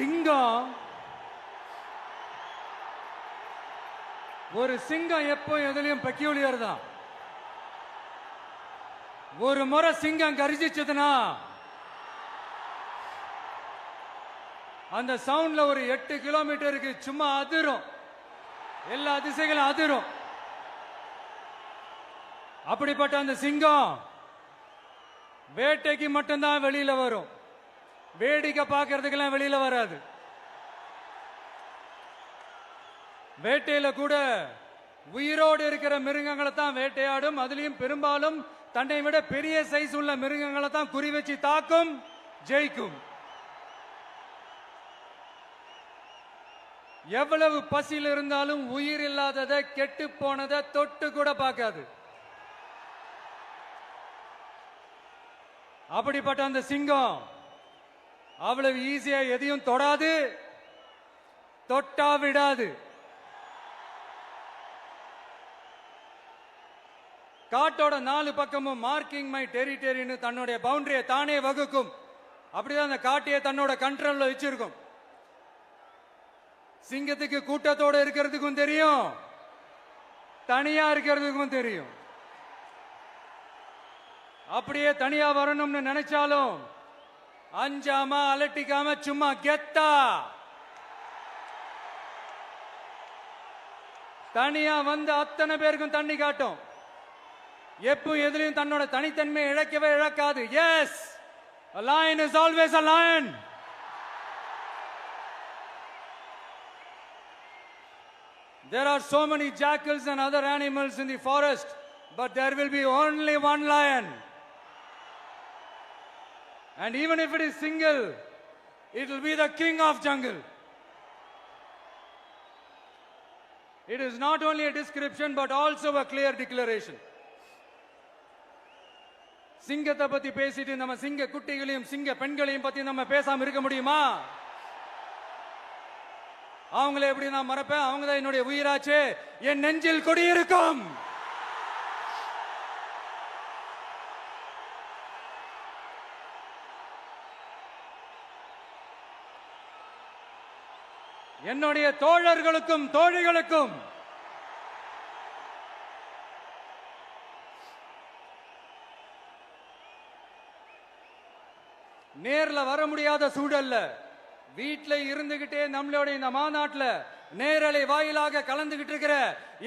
சிங்கம் ஒரு சிங்கம் எப்போ எதுலயும் பெக்யூலியர் தான். ஒரு முறை சிங்கம் கர்ஜிச்சதுன்னா அந்த சவுண்ட்ல ஒரு 8 கிலோமீட்டருக்கு சும்மா அதிரும், எல்லா திசைகளும் அதிரும். அப்படிப்பட்ட அந்த சிங்கம் வேட்டைக்கு மட்டும்தான் வெளியில வரும், வேடிக்கை பார்க்கறதுக்கெல்லாம் வெளியில வராது. வேட்டையில கூட உயிரோடு இருக்கிற மிருகங்களை தான் வேட்டையாடும். அதுலயும் பெரும்பாலும் தன்னை விட பெரிய சைஸ் உள்ள மிருகங்களை தான் குறி வச்சு தாக்கும், ஜெயிக்கும். எவ்வளவு பசியில் இருந்தாலும் உயிர் இல்லாததை, கெட்டு போனதை தொட்டு கூட பார்க்காது. அப்படிப்பட்ட அந்த சிங்கம் அவ்வளவு ஈஸியா எதையும் தொடாது, தொட்டா விடாது. காட்டோட 4 பக்கமும் மார்க்கிங் மை டெரிட்டரின்னு தன்னுடைய பவுண்டரியை தானே வகுக்கும். அப்படிதான் அந்த காட்டையை தன்னோட கண்ட்ரோல்ல வச்சிருக்கும். சிங்கத்துக்கு கூட்டத்தோட இருக்கிறதுக்கும் தெரியும், தனியா இருக்கிறதுக்கும் தெரியும். அப்படியே தனியா வரணும்னு நினைச்சாலும் அஞ்சாம அலட்டிக்காம சும்மா கெத்தா தனியா வந்து அத்தனை பேருக்கும் தண்ணி காட்டும். எப்போ எதிலையும் தன்னோட தனித்தன்மையை இழக்கவே இழக்காது. Yes, a lion is always a lion. There are so many jackals and other animals in the forest, but there will be only one lion. And even if it is single, it will be the king of jungle. It is not only a description but also a clear declaration. சிங்கத்தை பத்தி பேசிட்டு நம்ம சிங்க குட்டிகளையும் சிங்க பெண்களையும் பத்தி நம்ம பேசாம இருக்க முடியுமா? அவங்களை எப்படி நான் மறப்பேன்? அவங்க தான் என்னுடைய உயிராச்சு, என் நெஞ்சில் குடியிருக்கும். என்னுடைய தோழர்களுக்கும் தோழிகளுக்கும் நேர்ல வர முடியாத சூழல்ல வீட்டுல இருந்துகிட்டே நம்மளோட இந்த மாநாட்டுல நேரலை வாயிலாக கலந்துகிட்டு இருக்கிற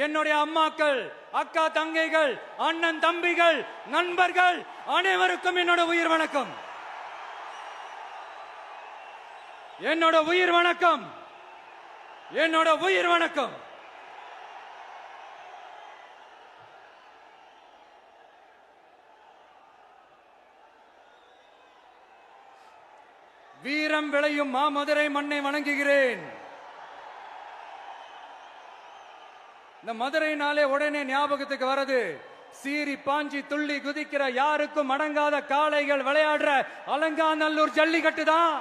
என்னுடைய அம்மாக்கள், அக்கா தங்கைகள், அண்ணன் தம்பிகள், நண்பர்கள் அனைவருக்கும் என்னோட உயிர் வணக்கம். என்னோட உயிர் வணக்கம், என்னோட உயிர் வணக்கம். வீரம் விளையும் மாமதுரை மண்ணை வணங்குகிறேன். இந்த மதுரைனாலே உடனே ஞாபகத்துக்கு வரது சீறி பாஞ்சி துள்ளி குதிக்கிற யாருக்கும் அடங்காத காளைகள் விளையாடுற அலங்காநல்லூர் ஜல்லிக்கட்டு தான்.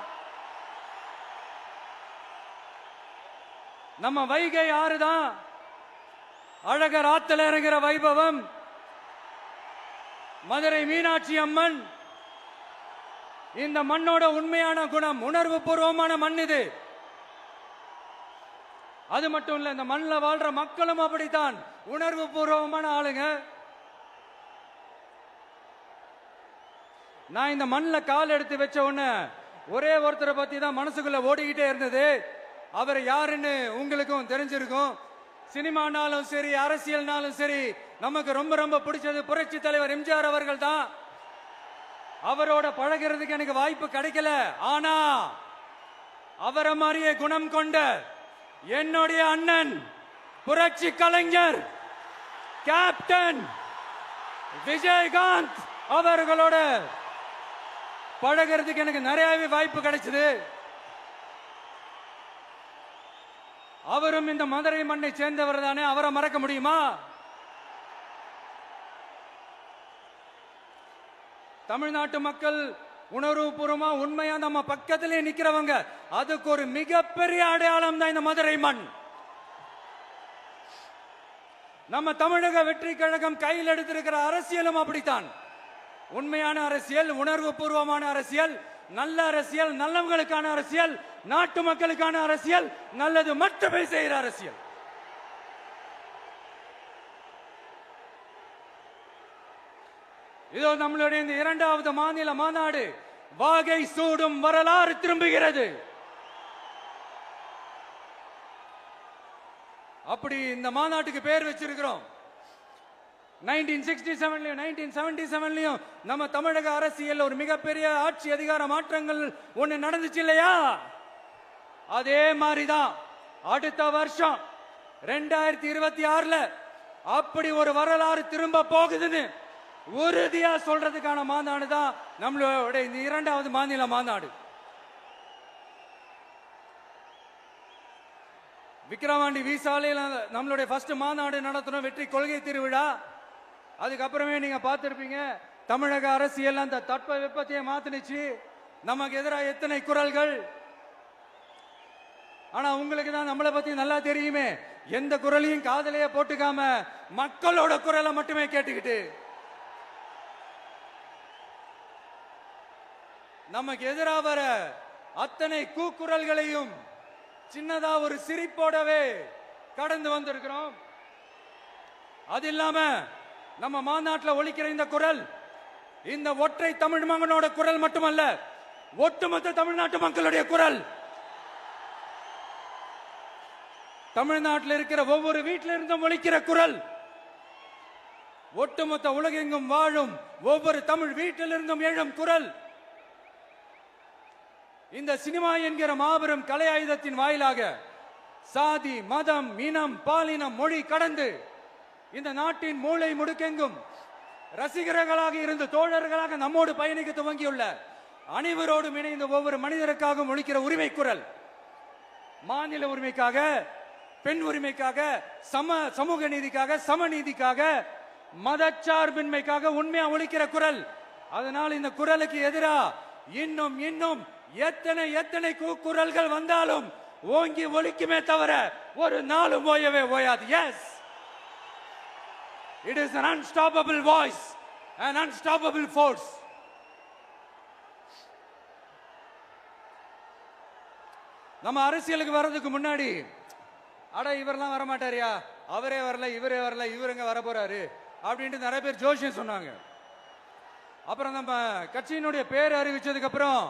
நம்ம வைகை ஆறுதான் அழகர் ஆத்துல இறங்குற வைபவம். மதுரை மீனாட்சி அம்மன் இந்த மண்ணோட உண்மையான குணம், உணர்வு பூர்வமான மண் இது. அது மட்டும் இல்ல, இந்த மண்ணில் வாழ்ற மக்களும் அப்படித்தான் உணர்வு பூர்வமான ஆளுங்க. நான் இந்த மண்ணில் கால் எடுத்து வச்ச உடனே ஒரே ஒருத்தரை பத்தி தான் மனசுக்குள்ள ஓடிக்கிட்டே இருந்தது. அவர் யாருன்னு உங்களுக்கும் தெரிஞ்சிருக்கும். சினிமானாலும் சரி, அரசியல்னாலும் சரி, நமக்கு ரொம்ப ரொம்ப பிடிச்சது புரட்சி தலைவர் எம்ஜிஆர் அவர்கள் தான். அவரோட பழகிறதுக்கு எனக்கு வாய்ப்பு கிடைக்கல. ஆனா அவரை மாதிரியே குணம் கொண்ட என்னுடைய அண்ணன் புரட்சி கலைஞர் கேப்டன் விஜயகாந்த் அவர்களோட பழகிறதுக்கு எனக்கு நிறையவே வாய்ப்பு கிடைச்சது. அவரும் இந்த மதுரை மண்ணை சேர்ந்தவர் தானே, அவரை மறக்க முடியுமா? தமிழ்நாட்டு மக்கள் உணர்வுபூர்வமா உண்மையா நம்ம பக்கத்திலே நிக்கிறவங்க, அதுக்கு ஒரு மிகப்பெரிய அடையாளம் தான் இந்த மதுரை மண். நம்ம தமிழக வெற்றி கழகம் கையில் எடுத்திருக்கிற அரசியலும் அப்படித்தான். உண்மையான அரசியல், உணர்வு பூர்வமான அரசியல், நல்ல அரசியல், நல்லவங்களுக்கான அரசியல், நாட்டு மக்களுக்கான அரசியல், நல்லது மட்டுமே செய்கிற அரசியல். இதோ நம்மளுடைய இந்த இரண்டாவது மாநில மாநாடு வாகை சூடும் வரலாறு திரும்புகிறது. அப்படி இந்த மாநாட்டுக்கு பேர் வச்சிருக்கிறோம். 1967லயும் 1977லயும் நம்ம தமிழக அரசியல் ஒரு மிகப்பெரிய ஆட்சி அதிகார மாற்றங்கள் ஒண்ணு நடந்துச்சு இல்லையா? அதே மாதிரிதான் அடுத்த வருஷம் 2026ல அப்படி ஒரு வரலாறு திரும்ப போகுதுன்னு உறுதியா சொல்றதுக்கான மாநாடு தான் நம்மளோட இந்த இரண்டாவது மாநில மாநாடு. விக்கிரவாண்டி வீசாலையில் நம்மளுடைய ஃபர்ஸ்ட் மாநாடு நடத்தணும், வெற்றி கொள்கை திருவிழா. அதுக்கப்புறமே நீங்க பார்த்திருப்பீங்க, தமிழக அரசியல் அந்த தட்ப வெப்பத்தையே மாத்தினுச்சு. நமக்கு எதிராக எத்தனை குரல்கள். ஆனா உங்களுக்கு தான் நம்மளை பத்தி நல்லா தெரியுமே, எந்த குரலையும் காதலையே போட்டுக்காம மக்களோட குரலை மட்டுமே கேட்டுக்கிட்டு நமக்கு எதிராக வர அத்தனை கூக்குரல்களையும் சின்னதா ஒரு சிரிப்போடவே கடந்து வந்திருக்கிறோம். அது இல்லாம நம்ம மாநாட்டில் ஒலிக்கிற இந்த குரல் இந்த ஒற்றை தமிழ் மகனோட குரல் மட்டுமல்ல, ஒட்டுமொத்த தமிழ்நாட்டு மக்களுடைய குரல். தமிழ்நாட்டில் இருக்கிற ஒவ்வொரு வீட்டில இருந்தும் ஒலிக்கிற குரல், ஒட்டுமொத்த உலகெங்கும் வாழும் ஒவ்வொரு தமிழ் வீட்டிலிருந்தும் எழும் குரல். இந்த சினிமா என்கிற மாபெரும் கலை ஆயுதத்தின் வாயிலாக சாதி, மதம், இனம், பாலினம், மொழி கடந்து இந்த நாட்டின் மூளை முடுக்கெங்கும் ரசிகர்களாக இருந்து தோழர்களாக நம்மோடு பயணிக்க துவங்கியுள்ள அனைவரோடும் இணைந்த ஒவ்வொரு மனிதருக்காகவும் ஒலிக்கிற உரிமை குரல். மாநில உரிமைக்காக, பெண் உரிமைக்காக, சமூக நீதிக்காக, சமநீதிக்காக, மதச்சார்பின்மைக்காக உண்மையா ஒலிக்கிற குரல். அதனால் இந்த குரலுக்கு எதிராக இன்னும் இன்னும் எத்தனை எத்தனை குரல்கள் வந்தாலும் ஓங்கி ஒலிக்குமே தவிர ஒரு நாளும் ஓயவே ஓயாது. Yes, it is an unstoppable voice, an unstoppable force. நம்ம அரசியலுக்கு வர்றதுக்கு முன்னாடி அட இவரெல்லாம் வர மாட்டாரியா, அவரே வரல, இவரே வரல, இவருங்க வர போறாரு அப்படின்ட்டு நிறைய பேர் ஜோசியம் சொன்னாங்க. அப்புறம் நம்ம கட்சியினுடைய பேர் அறிவிச்சதுக்கு அப்புறம்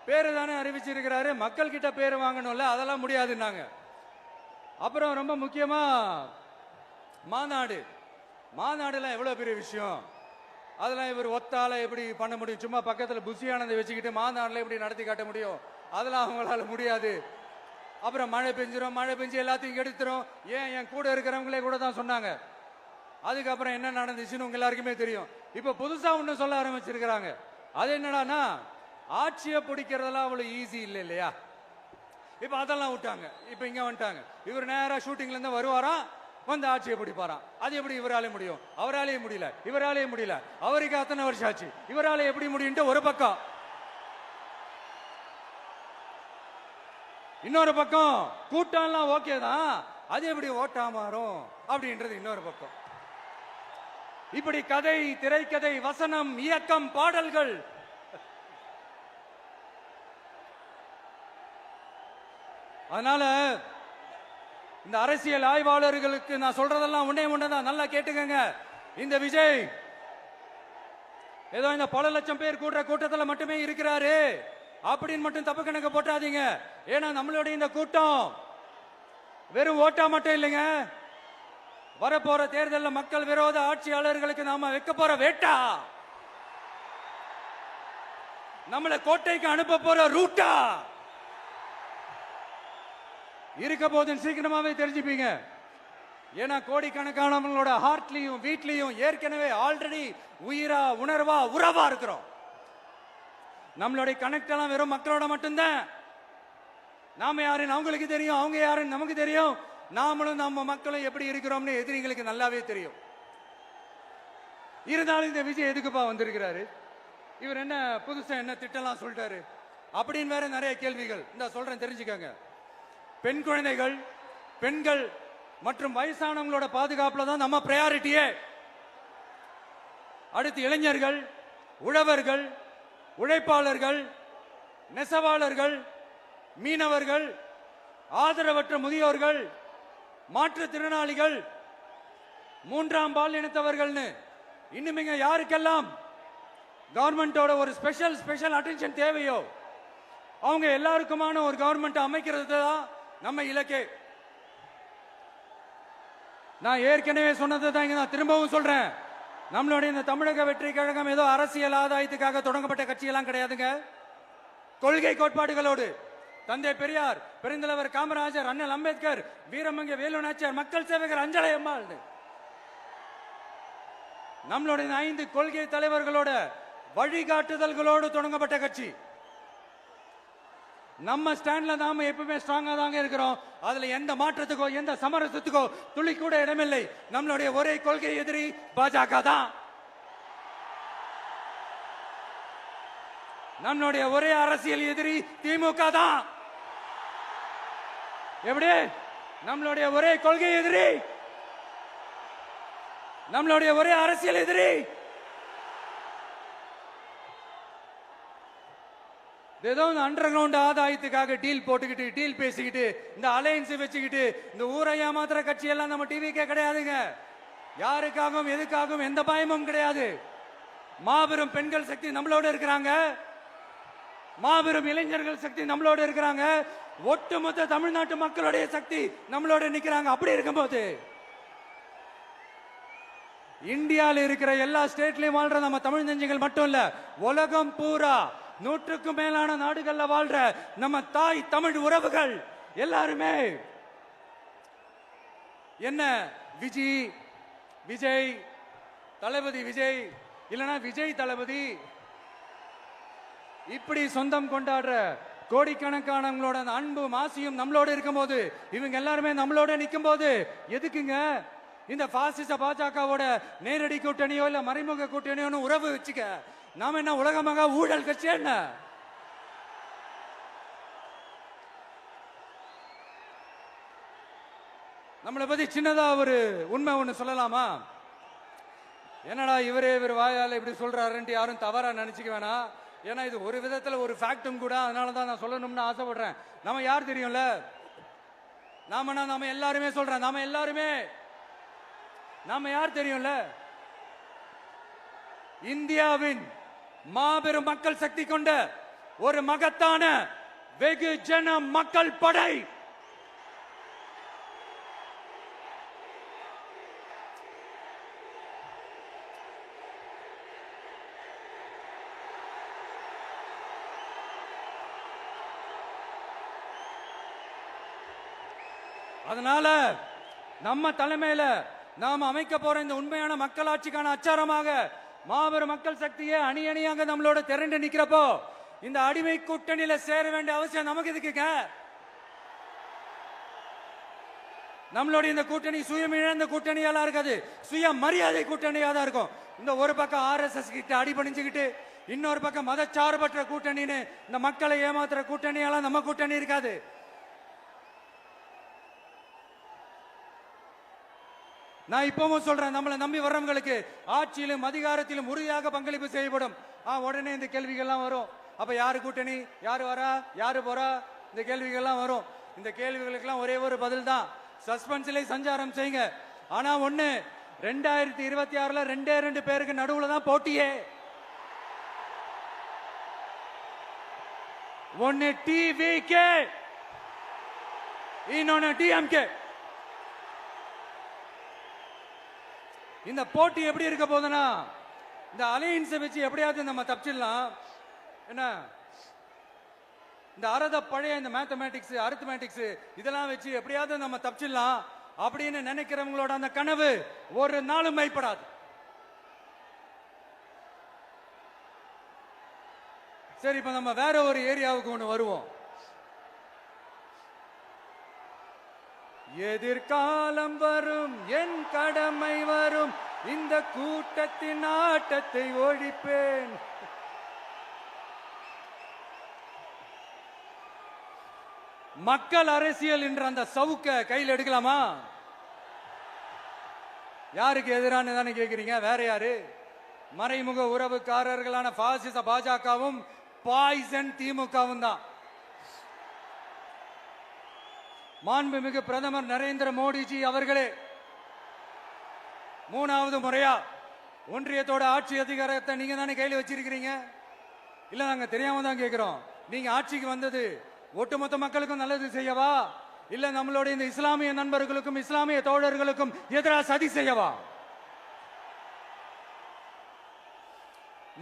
பேரு தானே அறிவிச்சிருக்கிறாரு, மக்கள் கிட்ட பேர் வாங்கணும்ல, அதெல்லாம் முடியாதுன்னாங்க. அப்புறம் ரொம்ப முக்கியமா மாநாடுலாம் எவ்வளவு பெரிய விஷயம், அதெல்லாம் இவர் ஒத்தால எப்படி பண்ண முடியும், சும்மா பக்கத்துல புசியானதை வச்சுக்கிட்டு மாநாடுல எப்படி நடத்தி காட்ட முடியும், அதெல்லாம் அவங்களால முடியாது. அப்புறம் மழை பெஞ்சு எல்லாத்தையும் கெடுத்துரும். ஏன் என் கூட இருக்கிறவங்களே கூட தான் சொன்னாங்க. அதுக்கப்புறம் என்ன நடந்துச்சுன்னு உங்க எல்லாருக்குமே தெரியும். இப்ப புதுசா ஒண்ணு சொல்ல ஆரம்பிச்சிருக்கிறாங்க. அது என்னடானா, ஆட்சியை பிடிக்கிறதெல்லாம் அவ்வளவு ஈஸி இல்லை இல்லையா. இப்ப அதெல்லாம் விட்டாங்க, இப்ப இங்க வந்துட்டாங்க. இவர் நேரா ஷூட்டிங்ல இருந்து வருவாராம், வந்து ஆட்சியை பிடிப்பாராம். அது எப்படி இவராலே முடியும், அவராலேயே முடியல, இவராலேயே முடியல, அவருக்கு அத்தனை வருஷம் ஆச்சு, இவராலே எப்படி முடியும் ஒரு பக்கம். இன்னொரு பக்கம் கூட்டம்லாம் ஓகே தான், அது எப்படி ஓட்டா மாறும் அப்படின்றது இன்னொரு பக்கம். இப்படி கதை, திரைக்கதை, வசனம், இயக்கம், பாடல்கள், அதனால இந்த அரசியல் ஆய்வாளர்களுக்கு நான் சொல்றதெல்லாம் ஒன்னேதான், நல்லா கேட்டுக்கங்க. இந்த விஜய் ஏதோ இந்த பல லட்சம் பேர் கூடுற கூட்டத்தில் மட்டுமே இருக்கிறாரு அப்படின்னு மட்டும் தப்பு கணக்கு போட்டாதீங்க. ஏன்னா நம்மளுடைய இந்த கூட்டம் வெறும் ஓட்டா மட்டும் இல்லைங்க, வரப்போற தேர்தலில் மக்கள் விரோத ஆட்சியாளர்களுக்கு நாம வைக்க போற வேட்டா, நம்மளை கோட்டைக்கு அனுப்ப போற ரூட்டா இருக்க போதுன்னு சீக்கிரமாவே தெரிஞ்சுப்பீங்க. ஏன்னா கோடிக்கணக்கானவங்களோட ஹார்ட்லயும் வீட்லயும் ஏற்கனவே ஆல்ரெடி உயிரா, உணர்வா, உறவா இருக்கிறோம். நம்மளுடைய கனெக்ட் எல்லாம் வெறும் மக்களோட மட்டும்தான். நாம யாருன்னு அவங்களுக்கு தெரியும், அவங்க யாருன்னு நமக்கு தெரியும். நாமளும் நம்ம மக்களும் எப்படி இருக்கிறோம்னு எதிரிகளுக்கு நல்லாவே தெரியும். இருந்தாலும் இந்த விஜய் எதுக்குப்பா வந்திருக்கிறாரு, இவர் என்ன புதுசா என்ன திட்டம்லாம் சொல்லிட்டாரு அப்படின்னு வேற நிறைய கேள்விகள். இந்த சொல்றேன் தெரிஞ்சுக்கங்க. பெண் குழந்தைகள், பெண்கள் மற்றும் வயசானவங்களோட பாதுகாப்புல தான் நம்ம பிரையாரிட்டியே. அடுத்து இளைஞர்கள், உழவர்கள், உழைப்பாளர்கள், நெசவாளர்கள், மீனவர்கள், ஆதரவற்ற முதியோர்கள், மாற்றுத்திறனாளிகள், மூன்றாம் பால் இனத்தவர்கள்னு இன்னும் யாருக்கெல்லாம் கவர்மெண்டோட ஒரு ஸ்பெஷல் அட்டென்ஷன் தேவையோ அவங்க எல்லாருக்குமான ஒரு கவர்மெண்ட் அமைக்கிறது தான் நம்ம இலக்கே. நான் ஏற்கனவே சொன்னதை தான் நான் திரும்பவும் சொல்றேன். நம்மளுடைய இந்த தமிழக வெற்றி கழகம் ஏதோ அரசியல் ஆதாயத்துக்காக தொடங்கப்பட்ட கட்சியெல்லாம் கிடையாதுங்க. கொள்கை கோட்பாடுகளோடு தந்தை பெரியார், பெருந்தலைவர் காமராஜர், அண்ணல் அம்பேத்கர், வீரமங்க வேலு நாச்சியார், மக்கள் சேவகர் அஞ்சலை அம்மாள், நம்மளுடைய 5 கொள்கை தலைவர்களோட வழிகாட்டுதல்களோடு தொடங்கப்பட்ட கட்சி. நம்ம ஸ்டாண்ட்ல நாம எப்பவுமே ஸ்ட்ராங்கா தாங்க இருக்கிறோம். அதுல எந்த மாற்றத்துக்கோ எந்த சமரசத்துக்கோ துளி கூட இடமில்லை. நம்மளுடைய ஒரே கொள்கை எதிரி பாஜக தான். நம்மளுடைய ஒரே அரசியல் எதிரி திமுக தான். எப்படி? நம்மளுடைய ஒரே கொள்கை எதிரி, நம்மளுடைய ஒரே அரசியல் எதிரி ஏதோ அண்டர் கிரவுண்ட் ஆதாயத்துக்காக டீல் போட்டுக்கிட்டு டீல் பேசிக்கிட்டு இந்த அலையன்ஸ் வச்சுக்கிட்டு இந்த ஊரை ஏமாத்துற கட்சி எல்லாம் நம்ம டிவிக்கே கிடையாதுங்க. யாருக்காகவும் எதுக்காகவும் எந்த பயமும் கிடையாது. மாபெரும் பெண்கள் சக்தி நம்மளோட இருக்கிறாங்க, மாபெரும் இளைஞர்கள் சக்தி நம்மளோட இருக்கிறாங்க, ஒட்டுமொத்த தமிழ்நாட்டு மக்களுடைய சக்தி நம்மளோட நிக்கிறாங்க. அப்படி இருக்கும்போது இந்தியாவில் இருக்கிற எல்லா ஸ்டேட்லயும் வாழ்ற நம்ம தமிழ் நெஞ்சங்கள் மட்டும் இல்ல, உலகம் பூரா 100க்கும் மேலான நாடுகள்ல வாழ்ற நம்ம தாய் தமிழ் உறவுகள் எல்லாருமே என்ன விஜய் தளபதி விஜய் இல்லனா விஜய் தளபதி இப்படி சொந்தம் கொண்டாடுற கோடிக்கணக்கானவங்களோட அன்பு மாசியும் நம்மளோட இருக்கும் போது, இவங்க எல்லாருமே நம்மளோட நிற்கும் போது எதுக்குங்க இந்த பாசிச பாஜகவோட நேரடி கூட்டணியோ இல்ல மறைமுக கூட்டணியோ உறவு வச்சுக்க? நாம என்ன உலகமாக ஊழல் கட்சி என்ன? நம்மளை பத்தி சின்னதா ஒரு உண்மை ஒண்ணு சொல்லலாமா? என்னடா இவர் வாயால இப்படி சொல்றாருன்ட்டு யாரும் தவறா நினைச்சுக்க வேணாம். ஏன்னா இது ஒரு விதத்துல ஒரு ஃபேக்டும் கூட. அதனாலதான் நான் சொல்லணும்னு ஆசைப்படுறேன். நம்ம யார் தெரியும்ல? நாம எல்லாருமே சொல்றேன். நாம யார் தெரியும்ல? இந்தியாவின் மாபெரும் மக்கள் சக்தி கொண்ட ஒரு மகத்தான வெகுஜன மக்கள் படை. அதனால நம்ம தலைமையில நாம் அமைக்க போற இந்த உண்மையான மக்களாட்சிக்கான அச்சாரமாக மாபெரும் மக்கள் சக்தியை அணி அணியாக நம்மளோட திரண்டு நிக்கிறப்போ இந்த அடிமை கூட்டணியில சேர வேண்டிய அவசியம் நமக்கு எதுக்குங்க? நம்மளுடைய இந்த கூட்டணி சுயமிழந்த கூட்டணியெல்லாம் இருக்காது, சுய மரியாதை கூட்டணியா தான் இருக்கும். இந்த ஒரு பக்கம் RSS கிட்ட அடிபணிஞ்சுக்கிட்டு, இன்னொரு பக்கம் மதச்சார்பற்ற கூட்டணின்னு இந்த மக்களை ஏமாத்துற கூட்டணியெல்லாம் நம்ம கூட்டணி இருக்காது. நான் இப்பவும் சொல்றேன், நம்மளை நம்பி வர்றவங்களுக்கு ஆட்சியிலும் அதிகாரத்திலும் உறுதியாக பங்களிப்பு செய்யப்படும். உடனே இந்த கேள்விகள்லாம் வரும். அப்ப யாரு கூட்டணி, யாரு வரா, யாரு போறா, இந்த கேள்விகள்லாம் வரும். இந்த கேள்விகளுக்கெல்லாம் ஒரே ஒரு பதில் தான், சஸ்பென்ஸ்ல சஞ்சாரம் செய்யுங்க. ஆனா ஒண்ணு, 2026ல 2 பேருக்கு நடுவுல தான் போட்டியே. ஒன்னு TVK, இன்னொன்னு DMK. இந்த போட்டி எப்படி இருக்க போதுன்னா, இந்த அலையன்ஸை வச்சு எப்படியாவது நம்ம தப்பிச்சிடலாம். என்ன இந்த பழைய இந்த மேத்தமேட்டிக்ஸ், அரித்மேட்டிக்ஸ் இதெல்லாம் வச்சு எப்படியாவது நம்ம தப்பிச்சிடலாம் அப்படின்னு நினைக்கிறவங்களோட அந்த கனவு ஒரு நாளும் மைப்படாது. சரி, இப்ப நம்ம வேற ஒரு ஏரியாவுக்கு ஒண்ணு வருவோம். எதிர்காலம் வரும், என் கடமை வரும், இந்த கூட்டத்தின் ஆட்டத்தை ஒழிப்பேன். மக்கள் அரசியல் என்ற அந்த சவுக்க கையில் எடுக்கலாமா? யாருக்கு எதிரான தானே கேக்குறீங்க? வேற யாரு? மறைமுக உறவுக்காரர்களான பாசிச பாஜகவும் பாய்சன் திமுகவும் தான். மாண்புமிகு பிரதமர் நரேந்திர மோடிஜி அவர்களே, 3வது முறையா ஒன்றியத்தோட ஆட்சி அதிகாரத்தை நீங்க தானே கையில் வச்சிருக்கிறீங்க. இல்ல நாங்க தெரியாம தான் கேட்கிறோம். நீங்க ஆட்சிக்கு வந்தது ஒட்டுமொத்த மக்களுக்கும் நல்லது செய்யவா, இல்ல நம்மளுடைய இந்த இஸ்லாமிய நண்பர்களுக்கும் இஸ்லாமிய தோழர்களுக்கும் எதிராக சதி செய்யவா?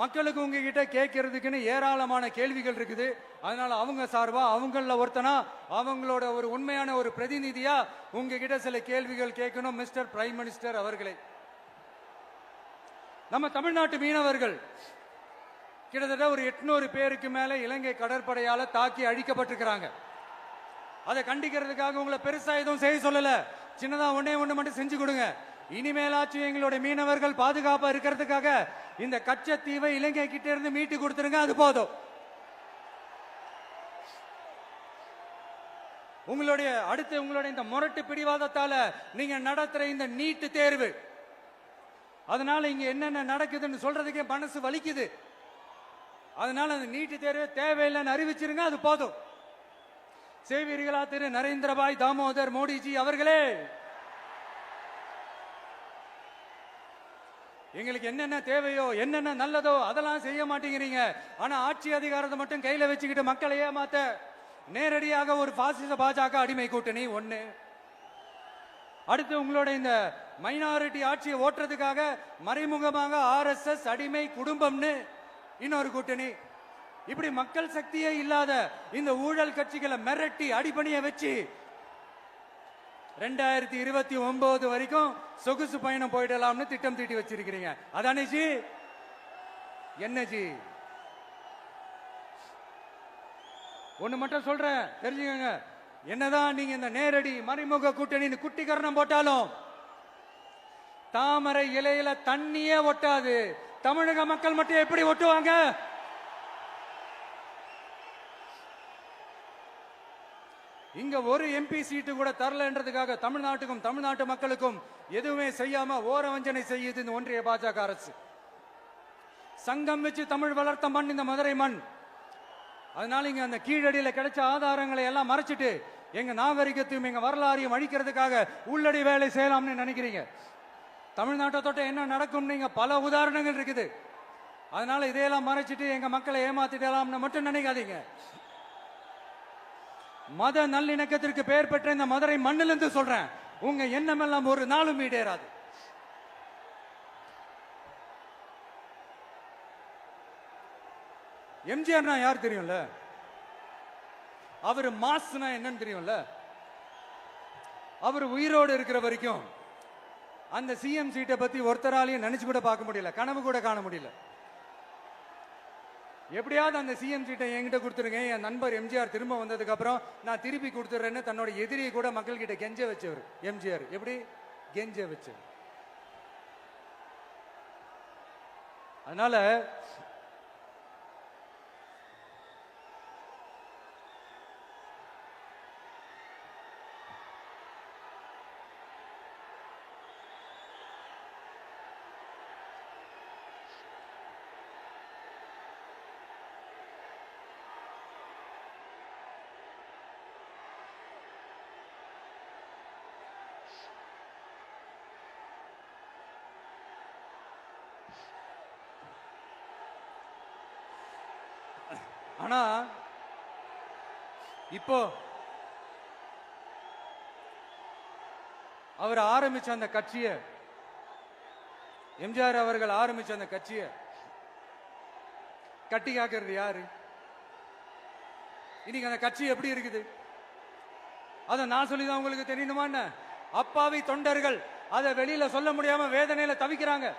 மக்களுக்கு உங்ககிட்ட கேட்கறதுக்குன்னு ஏராளமான கேள்விகள் இருக்குது. அதனால அவங்க சார்பா அவங்கள ஒருத்தனா அவங்களோட ஒரு உண்மையான ஒரு பிரதிநிதியா உங்ககிட்ட சில கேள்விகள் கேட்கணும். மிஸ்டர் பிரைம் மினிஸ்டர் அவர்களே, நம்ம தமிழ்நாட்டு மீனவர்கள் கிட்டத்தட்ட ஒரு 800 பேருக்கு மேல இலங்கை கடற்படையால தாக்கி அழிக்கப்பட்டிருக்கிறாங்க. அதை கண்டிக்கிறதுக்காக உங்களை பெருசா எதுவும் செய்ய சொல்லல, சின்னதா ஒண்ணு மட்டும் செஞ்சு கொடுங்க. இனிமேலாச்சும் எங்களுடைய மீனவர்கள் பாதுகாப்பா இருக்கிறதுக்காக இந்த கச்சத்தீவை இலங்கை கிட்ட இருந்து மீட்டு கொடுத்துருங்க, அது போதும். உங்களுடைய இந்த முரட்டு பிடிவாதத்தால நீங்க நடத்துற இந்த நீட்டு தேர்வு, அதனால இங்க என்னென்ன நடக்குதுன்னு சொல்றதுக்கே மனசு வலிக்குது. அதனால அந்த நீட்டு தேர்வு தேவையில்லைன்னு அறிவிச்சிருங்க, அது போதும். செய்வீர்களா திரு நரேந்திரபாய் தாமோதர் மோடிஜி அவர்களே? எங்களுக்கு என்னென்ன தேவையோ என்னென்ன நல்லதோ அதெல்லாம் செய்ய மாட்டேங்கிறீங்க. ஆனா ஆட்சி அதிகாரத்தை மட்டும் கையில வச்சுக்கிட்டு மக்களை ஏமாத்த நேரடியாக ஒரு பாசிச பாஜக அடிமை கூட்டணி ஒண்ணு. அடுத்து உங்களோட இந்த மைனாரிட்டி ஆட்சியை ஓட்டுறதுக்காக மறைமுகமாக RSS அடிமை குடும்பம்னு இன்னொரு கூட்டணி. இப்படி மக்கள் சக்தியே இல்லாத இந்த ஊழல் கட்சிகளை மிரட்டி அடிபணிய வச்சு 2029 வரைக்கும் சொகுசு பயணம் போயிடலாம்னு திட்டம் தீட்டி வச்சிருக்கிறீங்க. அதானே ஜி? என்ன ஜி? ஒண்ணு மட்டும் சொல்றேன், தெரிஞ்சுக்கங்க. என்னதான் நீங்க இந்த நேரடி மறைமுக கூட்டணி குட்டிகரணம் போட்டாலும் தாமரை இலையில தண்ணியே ஒட்டாது. தமிழக மக்கள் மட்டும் எப்படி ஒட்டுவாங்க? இங்க ஒரு MP சீட்டு கூட தரலன்றதுக்காக தமிழ்நாட்டுக்கும் தமிழ்நாட்டு மக்களுக்கும் எதுவுமே செய்யாம ஓரவஞ்சனை செய்யுது இந்த ஒன்றிய பாஜக அரசு. சங்கம் வச்சு தமிழ் வளர்த்த மண் இந்த மதுரை மண். அதனால இங்க அந்த கீழடியில கிடைச்ச ஆதாரங்களை எல்லாம் மறைச்சிட்டு எங்க நாகரிகத்தையும் எங்க வரலாறையும் அழிக்கிறதுக்காக உள்ளடி வேலை செய்யலாம்னு நினைக்கிறீங்க. தமிழ்நாட்டை தொட்ட என்ன நடக்கும் நீங்க பல உதாரணங்கள் இருக்குது. அதனால இதையெல்லாம் மறைச்சிட்டு எங்க மக்களை ஏமாத்திடலாம்னு மட்டும் நினைக்காதீங்க. மத நல்லிணக்கத்திற்கு பெயர் பெற்ற இந்த மதுரை மண்ணிலிருந்து சொல்றேன், உங்க எண்ணம் எல்லாம் ஒரு நாளும் ஈடேறாது. எம்ஜிஆர்னா யார் தெரியும்ல? அவரு மாஸ்னா என்னன்னு தெரியும்ல? அவர் உயிரோடு இருக்கிற வரைக்கும் அந்த CM சீட்டை பத்தி ஒருத்தராலையும் நினைச்சு கூட பார்க்க முடியல, கனவு கூட காண முடியல. எப்படியாவது அந்த CM சீட்டை என்கிட்ட கொடுத்துருங்க, என் நண்பர் எம்ஜிஆர் திரும்ப வந்ததுக்கு அப்புறம் நான் திருப்பி கொடுத்துறேன்னு தன்னோட எதிரியை கூட மக்கள் கிட்ட கெஞ்ச வச்சவர் எம்ஜிஆர். எப்படி கெஞ்ச வச்சவர்? அதனால ஆனா இப்போ அவர் ஆரம்பிச்ச அந்த கட்சியை, எம்ஜிஆர் அவர்கள் ஆரம்பிச்ச அந்த கட்சியை கட்டி காக்கிறது யாரு? இன்னைக்கு அந்த கட்சி எப்படி இருக்குது? அதை நான் சொல்லிதான் உங்களுக்கு தெரியணுமா? அப்பாவி தொண்டர்கள் அதை வெளியில சொல்ல முடியாம வேதனையில தவிக்கிறாங்க.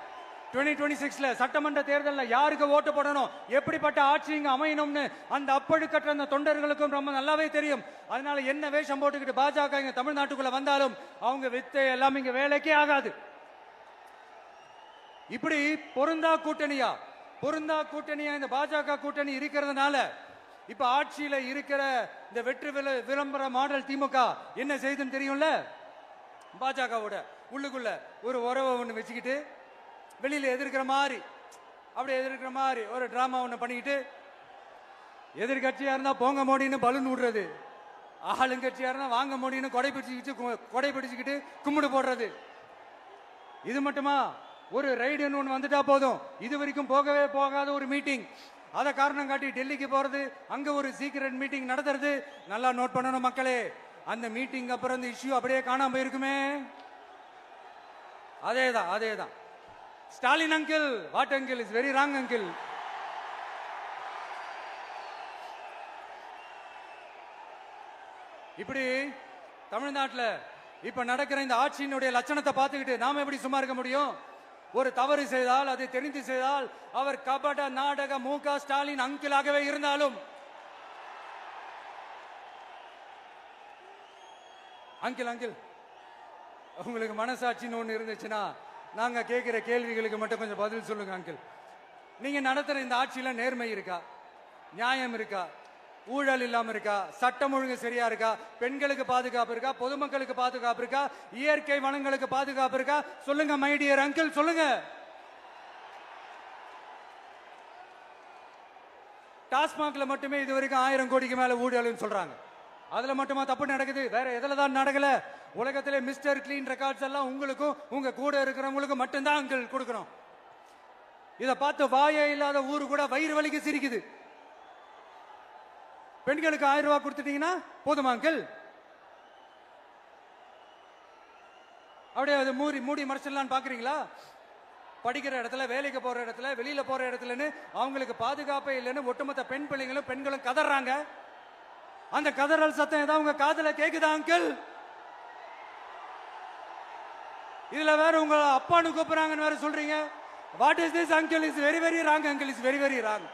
2026 சட்டமன்ற தேர்தலில் யாருக்கு ஓட்டு போடணும், எப்படிப்பட்ட ஆட்சி இங்க அமையணும்னு அந்த அப்பழுக்கற்ற அந்த தொண்டர்களுக்கும் ரொம்ப நல்லாவே தெரியும். அதனால என்ன வேஷம் போட்டுக்கிட்டு பாஜக இங்க தமிழ்நாட்டுக்குள்ள வந்தாலும் அவங்க வித்தை எல்லாம் இங்க வேலைக்கே ஆகாது. இப்படி பொருந்தா கூட்டணியா இந்த பாஜக கூட்டணி இருக்கிறதுனால இப்ப ஆட்சியில இருக்கிற இந்த வெற்றி விளம்பர மாடல் திமுக என்ன செய்யுதுன்னு தெரியும்ல? பாஜகவோட உள்ளுக்குள்ள ஒரு உறவை ஒண்ணு வச்சுக்கிட்டு வெளியில எதிர்க்கிற மாதிரி ஒரு டிராமா ஒண்ணு பண்ணிக்கிட்டு எதிர்கட்சியா இருந்தா போங்க மோடின்னு பலூன் விடுறது, ஆளுங்கட்சியா இருந்தா வாங்க முடியும்னு கொடை பிடிச்சுக்கிட்டு கும்பிடு போடுறது. இது மட்டுமா? ஒரு ரைடுன்னு ஒன்று வந்துட்டா போதும், இது வரைக்கும் போகவே போகாத ஒரு மீட்டிங், அதை காரணம் காட்டி டெல்லிக்கு போறது, அங்க ஒரு சீக்கிரட் மீட்டிங் நடத்துறது. நல்லா நோட் பண்ணணும் மக்களே, அந்த மீட்டிங் அப்புறம் இந்த இஷ்யூ அப்படியே காணாம போயிருக்குமே. அதேதான். Stalin uncle, what uncle is very wrong uncle. இப்படி தமிழ்நாட்டில் இப்ப நடக்கிற இந்த ஆட்சியினுடைய லட்சணத்தை பார்த்துக்கிட்டு நாம எப்படி சும்மா இருக்க முடியும்? ஒரு தவறு செய்தால், அதை தெரிந்து செய்தால், அவர் கபட நாடக மு.க. ஸ்டாலின் அங்கிளாகவே இருந்தாலும், அங்கிள் உங்களுக்கு மனசாட்சின்னு ஒண்ணு இருந்துச்சுன்னா நாங்க கேட்கிற கேள்விகளுக்கு மட்டும் கொஞ்சம் பதில் சொல்லுங்க அங்கிள். நீங்க நடத்துற இந்த ஆட்சியில நேர்மை இருக்கா? நியாயம் இருக்கா? ஊழல் இல்லாம இருக்கா? சட்டம் ஒழுங்கு சரியா இருக்கா? பெண்களுக்கு பாதுகாப்பு இருக்கா? பொதுமக்களுக்கு பாதுகாப்பு இருக்கா? இயற்கை வளங்களுக்கு பாதுகாப்பு இருக்கா? சொல்லுங்க மை டியர் அங்கிள், சொல்லுங்க. டாஸ்மாக்ல மட்டுமே இது வரைக்கும் 1000 கோடிக்கு மேல ஊழல்னு சொல்றாங்க. அதுல மட்டுமா தப்பு நடக்குது? வேற எதுல தான் நடக்கல? உலகத்திலே மிஸ்டர் கிளீன் ரெக்கார்ட்ஸ் எல்லாம் உங்களுக்கும் உங்க கூட இருக்கிறவங்களுக்கும் மட்டும்தான் அங்கிள் கொடுக்கணும். இதை பார்த்து வாயே இல்லாத ஊரு கூட வயிறு வலிக்கு சிரிக்குது. பெண்களுக்கு 1000 ரூபாய் கொடுத்துட்டீங்கன்னா போதுமா அங்கிள்? அப்படியே அதை மூடி மறைச்சிடலான்னு பாக்குறீங்களா? படிக்கிற இடத்துல, வேலைக்கு போற இடத்துல, வெளியில போற இடத்துலன்னு அவங்களுக்கு பாதுகாப்பே இல்லைன்னு ஒட்டுமொத்த பெண்களும் கதறாங்க. அந்த கதறல் சத்தம் ஏதாவது உங்க காதுல கேக்குதா அங்கிள்? இதுல வேற உங்க அப்பான்னு கூப்பிடுறாங்கன்னு வேற சொல்றீங்க. What is this uncle? Is very very wrong uncle, is very very wrong.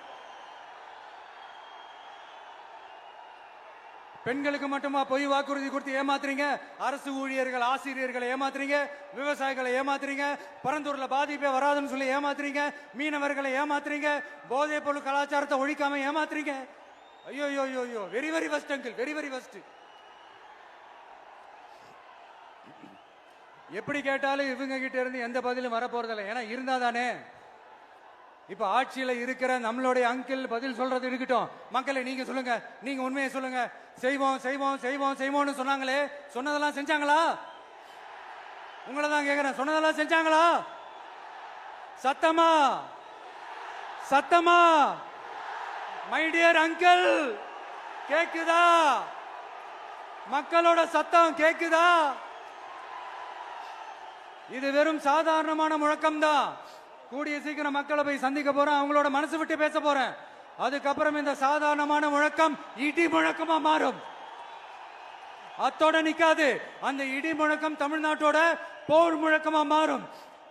பெண்களுக்கு மட்டுமா பொய் வாக்குறுதி கொடுத்து ஏமாத்துறீங்க? அரசு ஊழியர்கள், ஆசிரியர்களை ஏமாத்துறீங்க, விவசாயிகளை ஏமாத்துறீங்க, பரந்தூர்ல பாதிப்பே வராதுன்னு சொல்லி ஏமாத்துறீங்க, மீனவர்களை ஏமாத்துறீங்க, போதைப் பொருள் கலாச்சாரத்தை ஒழிக்காம ஏமாத்துறீங்க. ஐயோ, very very வஸ்ட் uncle, very very வஸ்ட். எப்படி கேட்டாலும் இவங்க கிட்ட இருந்து எந்த பதிலும் வரப்போறதில்லை. ஏன்னா இருந்தா தானே. இப்ப ஆட்சியில இருக்கிற நம்மளுடைய அங்கிள் பதில் சொல்றது இருக்கட்டும். மக்களை நீங்க சொல்லுங்க, நீங்க உண்மையை சொல்லுங்க. செய்வோம்னு சொன்னாங்களே, சொன்னதெல்லாம் செஞ்சாங்களா? உங்களை தான் கேக்குறேன், சொன்னதெல்லாம் செஞ்சாங்களா? சத்தமா மை டியர் அங்கிள், கேக்குதா? மக்களோட சத்தம் கேக்குதா? இது வெறும் சாதாரணமான முழக்கம் தான். கூடிய சீக்கிரம் மக்களை போய் சந்திக்க போறேன், அவங்களோட மனசு விட்டு பேச போறேன். அதுக்கப்புறம் இந்த சாதாரணமான முழக்கம் இடி முழக்கமா மாறும். அத்தோட நிக்காது. அந்த இடி முழக்கம் தமிழ்நாட்டோட போர் முழக்கமா மாறும்.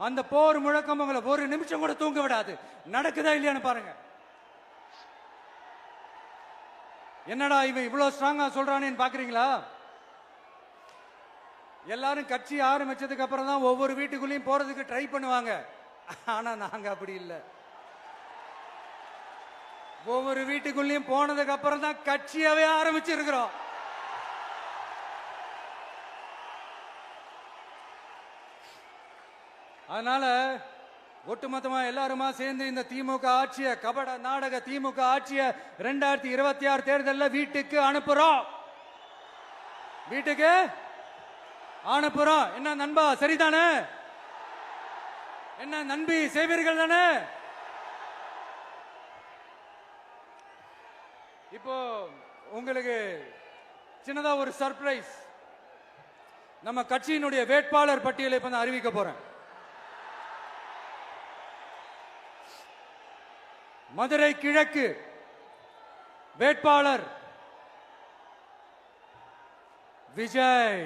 அந்த போர் முழக்கம் உங்களை ஒரு நிமிஷம் கூட தூங்க விடாது. நடக்குதா இல்லையான்னு பாருங்க. என்னடா இவன் இவ்வளவு ஸ்ட்ராங்கா சொல்றானேன்னு பாக்குறீங்களா? எல்லாரும் கட்சி ஆரம்பிச்சதுக்கு அப்புறம் தான் ஒவ்வொரு வீட்டுக்குள்ளேயும் போறதுக்கு ட்ரை பண்ணுவாங்க. ஆனா நாங்க அப்படி இல்லை. ஒவ்வொரு வீட்டுக்குள்ளேயும் போனதுக்கு அப்புறம் தான் கட்சியாவே ஆரம்பிச்சிருக்கிறோம். அதனால ஒட்டுமொத்தமா எல்லாருமா சேர்ந்து இந்த திமுக ஆட்சிய, கபட நாடக திமுக ஆட்சிய 2026 தேர்தலில் வீட்டுக்கு அனுப்புறோம். வீட்டுக்கு அனுப்புறோம். என்ன நண்பா, சரிதானே? என்ன நம்பி செய்வீர்கள் தானே? இப்போ உங்களுக்கு சின்னதா ஒரு சர்ப்ரைஸ். நம்ம கட்சியினுடைய வேட்பாளர் பட்டியலை இப்ப நான் அறிவிக்க போறேன். மதுரை கிழக்கு வேட்பாளர் விஜய்.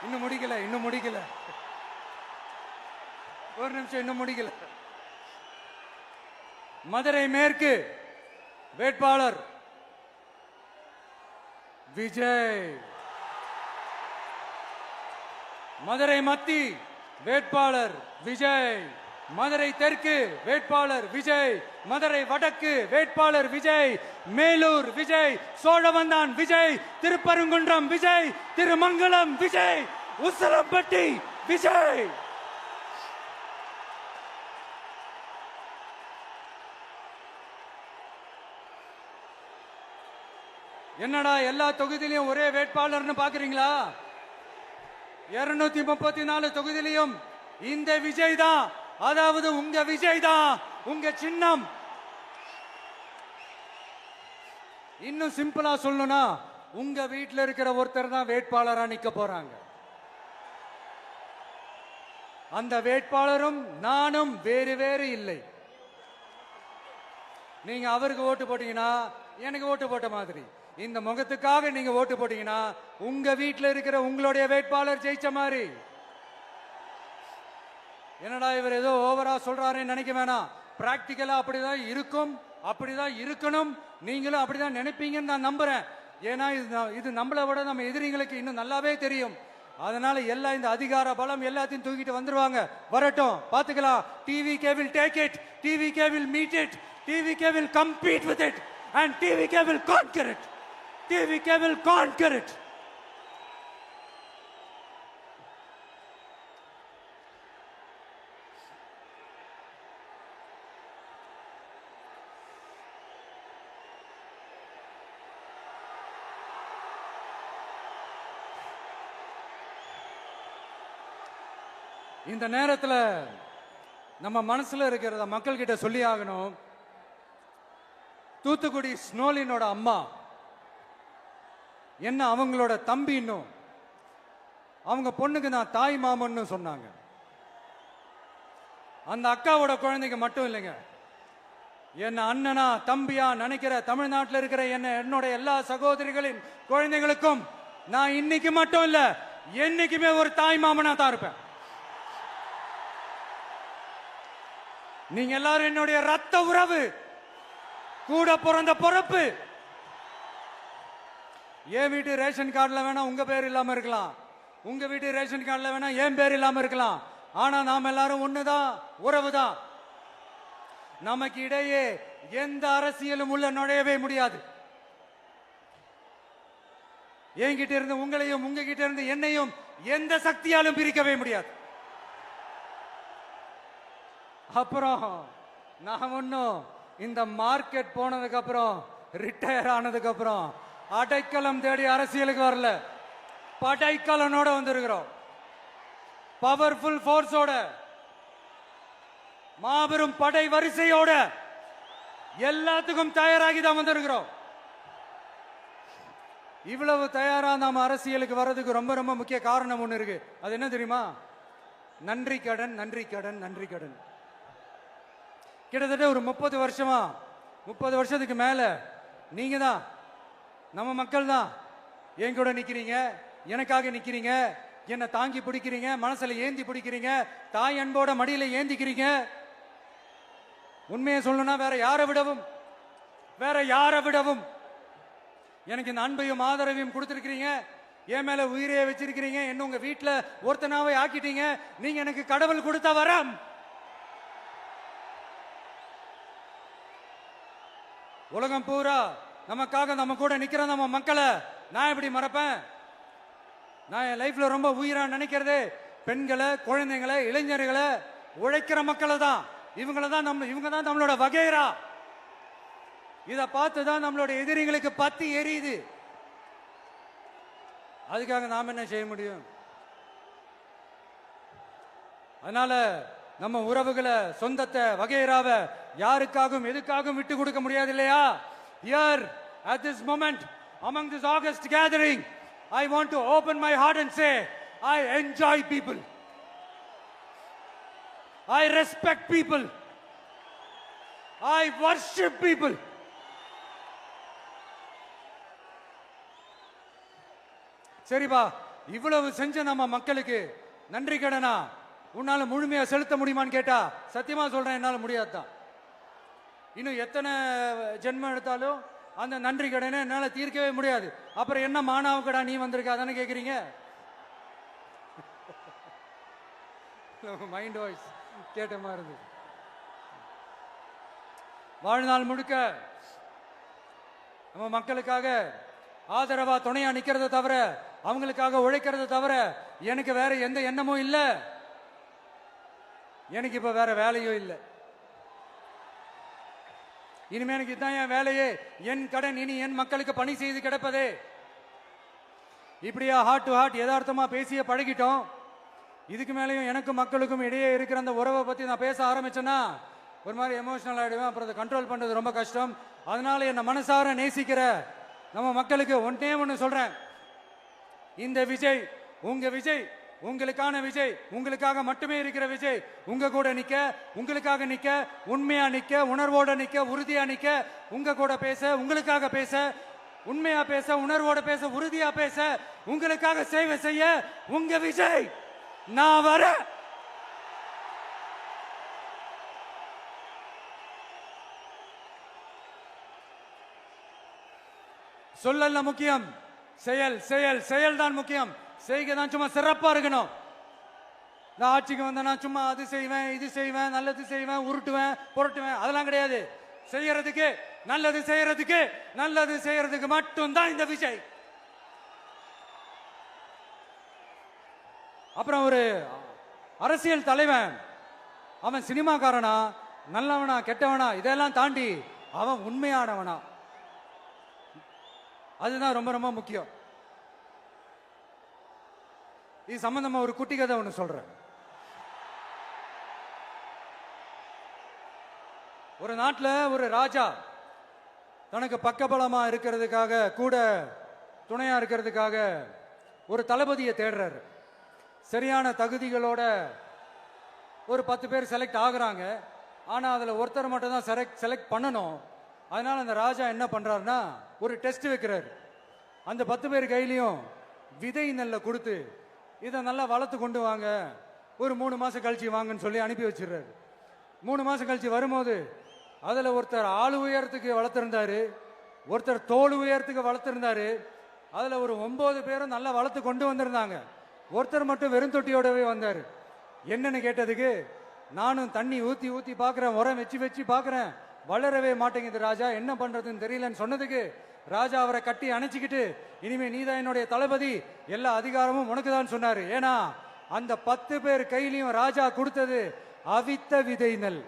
இன்னும் முடிக்கல. ஒரு நிமிஷம், இன்னும் முடிக்கல. மதுரை மேற்கு வேட்பாளர் விஜய். மதுரை மத்தி வேட்பாளர் விஜய். மதுரை தெற்கு வேட்பாளர் விஜய். மதுரை வடக்கு வேட்பாளர் விஜய். மேலூர் விஜய். சோழவந்தான் விஜய். திருப்பரங்குன்றம் விஜய். திருமங்கலம் விஜய். உசிலம்பட்டி விஜய். என்னடா எல்லா தொகுதியிலையும் ஒரே வேட்பாளர்னு பாக்குறீங்களா? 234 தொகுதியிலையும் இந்த விஜய் தான், அதாவது உங்க விஜய் தான் உங்க சின்னம். இன்னும் சிம்பிளா சொல்லணும்னா உங்க வீட்டில் இருக்கிற ஒருத்தர் தான் வேட்பாளரா நிக்க போறாங்க. அந்த வேட்பாளரும் நானும் வேறு வேறு இல்லை. நீங்க அவருக்கு ஓட்டு போட்டீங்கன்னா எனக்கு ஓட்டு போட்ட மாதிரி, இந்த முகத்துக்காக நீங்க ஓட்டு போட்டீங்கன்னா உங்க வீட்டில் இருக்கிற உங்களுடைய வேட்பாளர் ஜெயிச்ச மாதிரி. என்னடா இவர் ஏதோ ஓவரா சொல்றாருன்னு நினைக்க வேணாம். பிராக்டிக்கலா அப்படிதான் இருக்கும், அப்படிதான் இருக்கணும். நீங்களும் அப்படிதான் நினைப்பீங்கன்னு நான் நம்புறேன். ஏன்னா இது நம்மளை விட நம்ம எதிரிங்களுக்கு இன்னும் நல்லாவே தெரியும். அதனால எல்லாம் இந்த அதிகார பலம் எல்லாத்தையும் தூக்கிட்டு வந்துருவாங்க. வரட்டும், பாத்துக்கலாம். TVK will take it, TVK will meet it, TVK will compete with it and TVK will conquer it, TVK will conquer it. இந்த நேரத்தில் நம்ம மனசுல இருக்கிறத மக்கள் கிட்ட சொல்லி ஆகணும். தூத்துக்குடி ஸ்னோலினோட அம்மா என்ன அவங்களோட தம்பி, இன்னும் அவங்க பொண்ணுக்கு நான் தாய் மாமன்னு சொன்னாங்க. அந்த அக்காவோட குழந்தைக்கு மட்டும் இல்லைங்க, என்ன அண்ணனா தம்பியா நினைக்கிற தமிழ்நாட்டில் இருக்கிற என்னோட எல்லா சகோதரிகளின் குழந்தைகளுக்கும் நான் இன்னைக்கு மட்டும் இல்ல, என்னைக்குமே ஒரு தாய் மாமனா தான் இருப்பேன். நீங்க எல்லாரும் என்னுடைய ரத்த உறவு, கூட பிறந்த பொறுப்பு. என் வீட்டு ரேஷன் கார்டுல வேணா உங்க பேர் இல்லாம இருக்கலாம், உங்க வீட்டு ரேஷன் கார்டுல வேணா என் பேர் இல்லாம இருக்கலாம். ஆனா நாம் எல்லாரும் ஒண்ணுதான், உறவுதான். நமக்கு இடையே எந்த அரசியலும் உள்ள நுழையவே முடியாது. என்கிட்ட இருந்து உங்களையும் உங்ககிட்ட இருந்து என்னையும் எந்த சக்தியாலும் பிரிக்கவே முடியாது. அப்புறம் நான் ஒன்னும் இந்த மார்க்கெட் போனதுக்கு அப்புறம், ரிட்டையர் ஆனதுக்கு அப்புறம் அடைக்கலம் தேடி அரசியலுக்கு வரல, படைக்கலனோட வந்திருக்கிறோம். பவர்ஃபுல் போர்ஸோட, மாபெரும் படை வரிசையோட, எல்லாத்துக்கும் தயாராகி தான் வந்திருக்கிறோம். இவ்வளவு தயாரா நாம அரசியலுக்கு வர்றதுக்கு ரொம்ப ரொம்ப முக்கிய காரணம் ஒண்ணு இருக்கு. அது என்ன தெரியுமா? நன்றி கடன், நன்றி கடன், நன்றி கடன். கிட்டத்தட்ட ஒரு 30 வருஷமா, 30 வருஷத்துக்கு மேல நீங்க தான், நம்ம மக்கள் தான் என் கூட நிக்கிறீங்க, எனக்காக நிக்கிறீங்க, என்னை தாங்கி பிடிக்கிறீங்க, மனசுல ஏந்தி பிடிக்கிறீங்க, தாய் அன்போட மடியில ஏந்திக்கிறீங்க. உண்மையை சொல்லணும்னா வேற யாரை விடவும் எனக்கு இந்த அன்பையும் ஆதரவையும் கொடுத்திருக்கிறீங்க. என் மேல உயிரையே வச்சிருக்கிறீங்க. என்ன உங்க வீட்டுல ஒருத்தனாவே ஆக்கிட்டீங்க. நீங்க எனக்கு கடவுள் கொடுத்த வரம். உலகம் பூரா நமக்காக நம்ம கூட நிக்கிற நம்ம மக்களை நான் எப்படி மறப்பேன்? நான் என் லைஃப்ல ரொம்ப உயிரா நினைக்கிறது பெண்களை, குழந்தைங்களை, இளைஞர்களை, உழைக்கிற மக்களை தான். இவங்க தான் நம்மளோட வகைரா. இத பார்த்துதான் நம்மளோட எதிரிகளுக்கு பத்தி எரியுது. அதுக்காக நாம் என்ன செய்ய முடியும்? அதனால நம்ம உறவுகளை, சொந்தத்தை, வகைராவை யாருக்காகவும் எதுக்காகவும் விட்டு கொடுக்க முடியாது இல்லையா? Here at this moment among this August gathering, I want to open my heart and say I enjoy people, I respect people, I worship people. சரிப்பா, இவ்வளவு செஞ்ச நம்ம மக்களுக்கு நன்றி கடனா உன்னால முழுமையா செலுத்த முடியுமான்னு கேட்டா சத்தியமா சொல்றேன், என்னால முடியாதுதான். இன்னும் எத்தனை ஜென்மம் எடுத்தாலும் அந்த நன்றி கடனை என்னால தீர்க்கவே முடியாது. அப்புறம் என்ன மானாவு கடா நீ வந்திருக்க அதானே கேக்குறீங்க? மைண்ட் வாய்ஸ் கேட்ட மாதிரி இருந்தது. வாழ்நாள் முழுக்க நம்ம மக்களுக்காக ஆதரவா துணையா நிக்கிறத தவிர, அவங்களுக்காக உழைக்கிறத தவிர எனக்கு வேற எந்த எண்ணமும் இல்லை. எனக்கு இப்ப வேற வேலையும் இல்லை. இனிமே எனக்கு இதுதான் என் வேலையே, என் கடன் இனி என் மக்களுக்கு பணி செய்து கிடப்பதே. இப்படியா ஹார்ட் டு ஹார்ட் யதார்த்தமா பேசிய பழகிட்டோம். இதுக்கு மேலேயும் எனக்கும் மக்களுக்கும் இடையே இருக்கிற அந்த உறவை பத்தி நான் பேச ஆரம்பிச்சேன்னா ஒரு மாதிரி எமோஷனல் ஆயிடுவேன். அப்புறம் அதை கண்ட்ரோல் பண்றது ரொம்ப கஷ்டம். அதனால என்ன மனசார நேசிக்கிற நம்ம மக்களுக்கு ஒன்னே ஒன்று சொல்றேன். இந்த விஜய் உங்க விஜய், உங்களுக்கான விஜய், உங்களுக்காக மட்டுமே இருக்கிற விஜய். உங்க கூட நிக்க, உங்களுக்காக நிக்க, உண்மையா நிக்க, உணர்வோட நிக்க, உறுதியா நிக்க, உங்க கூட பேச, உங்களுக்காக பேச, உண்மையா பேச, உணர்வோட பேச, உறுதியா பேச, உங்களுக்காக சேவை செய்ய உங்க விஜய் நான் வர. சொல்லல முக்கியம், செயல் செயல் செயல் தான் முக்கியம். செய்கை தான் சும்மா சிறப்பா இருக்கணும். நான் ஆட்சிக்கு வந்தேன்னா சும்மா அது செய்வேன், இது செய்வேன், நல்லது செய்வேன், உருட்டுவேன், புரட்டுவேன், அதெல்லாம் கிடையாது. செய்யறதுக்கு, நல்லது செய்யறதுக்கு, நல்லது செய்யறதுக்கு மட்டும்தான் இந்த விஜய். அப்புறம் ஒரு அரசியல் தலைவன், அவன் சினிமாக்காரனா, நல்லவனா, கெட்டவனா, இதெல்லாம் தாண்டி அவன் உண்மையானவனா, அதுதான் ரொம்ப ரொம்ப முக்கியம். இது சம்பந்தமா ஒரு குட்டி கதை ஒன்று சொல்றேன். ஒரு நாட்டில் ஒரு ராஜா தனக்கு பக்கபலமா இருக்கிறதுக்காக, கூட துணையா இருக்கிறதுக்காக ஒரு தளபதியை தேடுறாரு. சரியான தகுதிகளோட ஒரு 10 பேர் செலக்ட் ஆகுறாங்க. ஆனா அதுல ஒருத்தர் மட்டும் தான் செலக்ட் பண்ணணும். அதனால அந்த ராஜா என்ன பண்றாருன்னா ஒரு டெஸ்ட் வைக்கிறாரு. அந்த 10 பேர் கையிலையும் விதை நெல்லை கொடுத்து இதை நல்லா வளர்த்து கொண்டு வாங்க, ஒரு 3 மாசம் கழிச்சு வாங்கன்னு சொல்லி அனுப்பி வச்சிடுறாரு. 3 மாசம் கழிச்சு வரும்போது அதுல ஒருத்தர் ஆளு உயரத்துக்கு வளர்த்திருந்தாரு, ஒருத்தர் தோல் உயரத்துக்கு வளர்த்திருந்தாரு. அதுல ஒரு 9 பேரும் நல்லா வளர்த்து கொண்டு வந்திருந்தாங்க. ஒருத்தர் மட்டும் வெறும் தொட்டியோடவே வந்தாரு. என்னன்னு கேட்டதுக்கு, நானும் தண்ணி ஊத்தி ஊத்தி பாக்குறேன், உரம் வச்சு வச்சு பாக்குறேன், வளரவே மாட்டேங்குது ராஜா, என்ன பண்றதுன்னு தெரியலன்னு சொன்னதுக்கு ராஜா அவரை கட்டி அணைச்சிக்கிட்டு, இனிமே நீதான் என்னுடைய தளபதி, எல்லா அதிகாரமும் உனக்கு தான் சொன்னாரு. ஏன்னா அந்த 10 பேர் கையிலையும் ராஜா கொடுத்தது அவித்த விதை நெல்,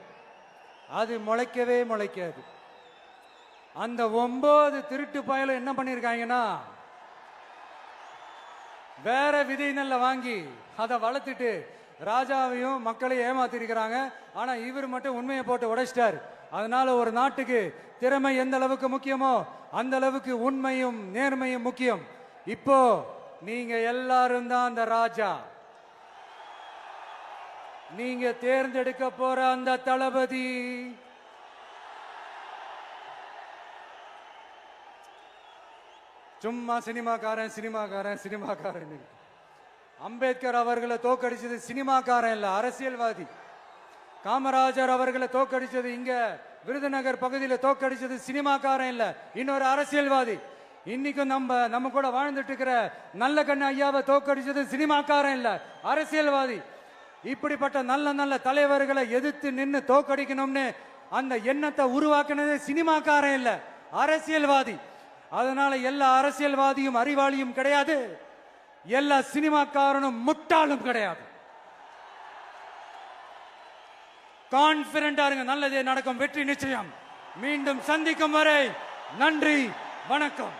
அது முளைக்கவே முளைக்காது. அந்த 9 திருட்டு பயலும் என்ன பண்ணிருக்காங்கன்னா வேற விதை நெல்லை வாங்கி அதை வளர்த்துட்டு ராஜாவையும் மக்களையும் ஏமாத்திருக்கிறாங்க. ஆனா இவர் மட்டும் உண்மையை போட்டு உடைச்சிட்டார். அதனால ஒரு நாட்டுக்கு திறமை எந்த அளவுக்கு முக்கியமோ அந்த அளவுக்கு உண்மையும் நேர்மையும் முக்கியம். இப்போ நீங்க எல்லாரும் தான் அந்த ராஜா. நீங்க தேர்ந்தெடுக்க போற அந்த தளபதி சும்மா சினிமாக்காரன் சினிமாக்காரன் சினிமாக்காரன். அம்பேத்கர் அவர்களை தோக்கடிச்சது சினிமாக்காரன் இல்ல, அரசியல்வாதி. காமராஜர் அவர்களை தோக்கடிச்சது, இங்க விருதுநகர் பகுதியில் தோக்கடிச்சது சினிமாக்காரன் இல்ல, இன்னொரு அரசியல்வாதி. இன்னைக்கும் நம்ம கூட வாழ்ந்துட்டு இருக்கிற நல்ல கண்ணு ஐயாவை தோக்கடிச்சது சினிமாக்காரன் இல்ல, அரசியல்வாதி. இப்படிப்பட்ட நல்ல நல்ல தலைவர்களை எதிர்த்து நின்று தோக்கடிக்கணும்னு அந்த எண்ணத்தை உருவாக்குனது சினிமாக்காரன் இல்ல, அரசியல்வாதி. அதனால எல்லா அரசியல்வாதியும் அறிவாளியும் கிடையாது, எல்லா சினிமாக்காரனும் முட்டாளும் கிடையாது. கான்பிடண்டா இருங்க, நல்லதே நடக்கும், வெற்றி நிச்சயம். மீண்டும் சந்திக்கும் வரை நன்றி, வணக்கம்.